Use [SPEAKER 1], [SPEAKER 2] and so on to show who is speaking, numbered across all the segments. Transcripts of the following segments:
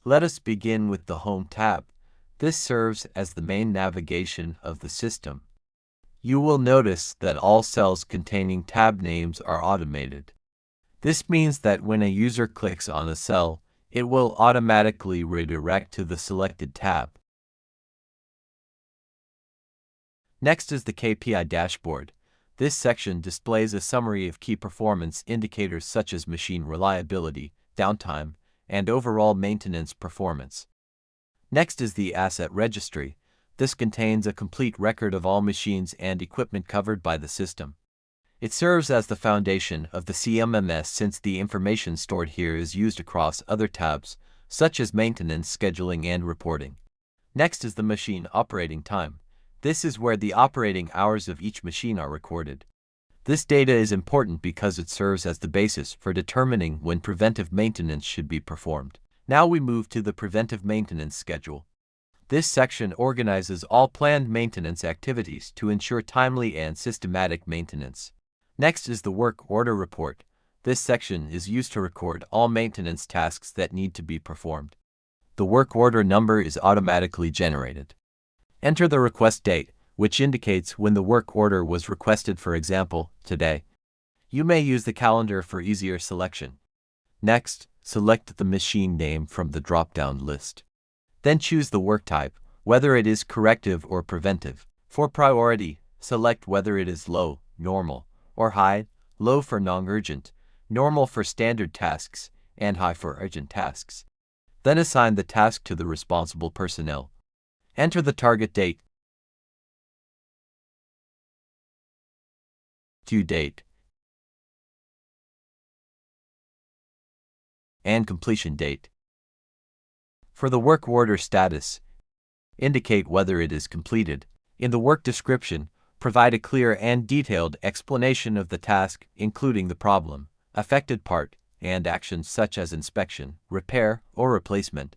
[SPEAKER 1] Let us begin with the Home tab. This serves as the main navigation of the system. You will notice that all cells containing tab names are automated. This means that when a user clicks on a cell, it will automatically redirect to the selected tab. Next is the KPI dashboard. This section displays a summary of key performance indicators such as machine reliability, downtime, and overall maintenance performance. Next is the asset registry. This contains a complete record of all machines and equipment covered by the system. It serves as the foundation of the Cmms since the information stored here is used across other tabs, such as maintenance, scheduling, and reporting. Next is the machine operating time. This is where the operating hours of each machine are recorded. This data is important because it serves as the basis for determining when preventive maintenance should be performed. Now we move to the preventive maintenance schedule. This section organizes all planned maintenance activities to ensure timely and systematic maintenance. Next is the work order report. This section is used to record all maintenance tasks that need to be performed. The work order number is automatically generated. Enter the request date, which indicates when the work order was requested, for example, today. You may use the calendar for easier selection. Next, select the machine name from the drop-down list. Then choose the work type, whether it is corrective or preventive. For priority, select whether it is low, normal, or high, low for non-urgent, normal for standard tasks, and high for urgent tasks. Then assign the task to the responsible personnel. Enter the target date, due date, and completion date. For the work order status, indicate whether it is completed. In the work description, provide a clear and detailed explanation of the task, including the problem, affected part, and actions such as inspection, repair, or replacement.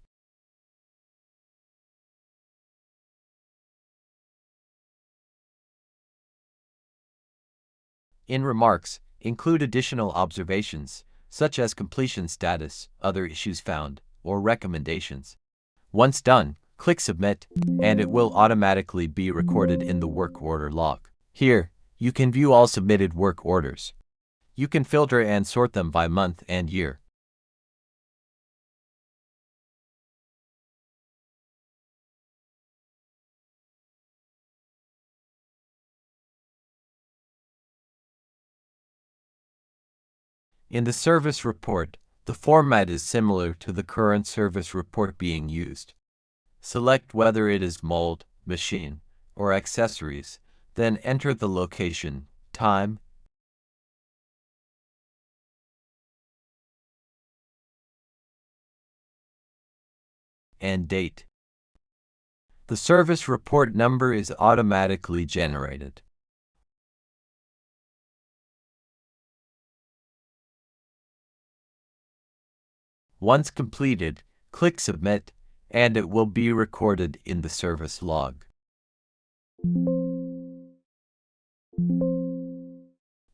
[SPEAKER 1] In remarks, include additional observations, such as completion status, other issues found, or recommendations. Once done, click Submit, and it will automatically be recorded in the work order log. Here, you can view all submitted work orders. You can filter and sort them by month and year. In the service report, the format is similar to the current service report being used. Select whether it is mold, machine, or accessories, then enter the location, time, and date. The service report number is automatically generated. Once completed, click Submit, and it will be recorded in the service log.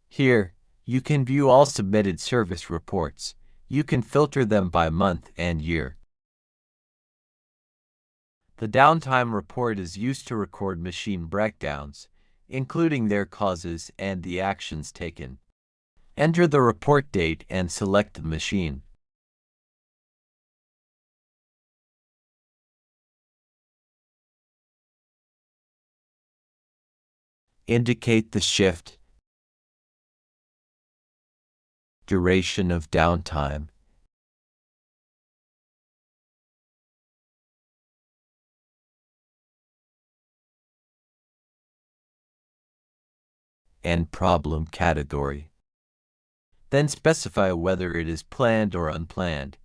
[SPEAKER 1] Here, you can view all submitted service reports. You can filter them by month and year. The downtime report is used to record machine breakdowns, including their causes and the actions taken. Enter the report date and select the machine. Indicate the shift, duration of downtime, and problem category. Then specify whether it is planned or unplanned,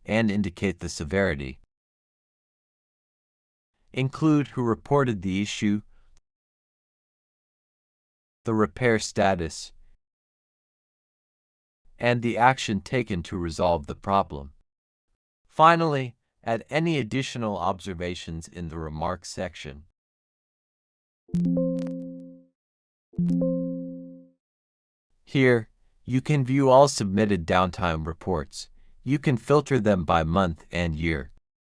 [SPEAKER 1] and indicate the severity. Include who reported the issue, the repair status, and the action taken to resolve the problem. Finally, add any additional observations in the remarks section. Here, you can view all submitted downtime reports. You can filter them by month and year,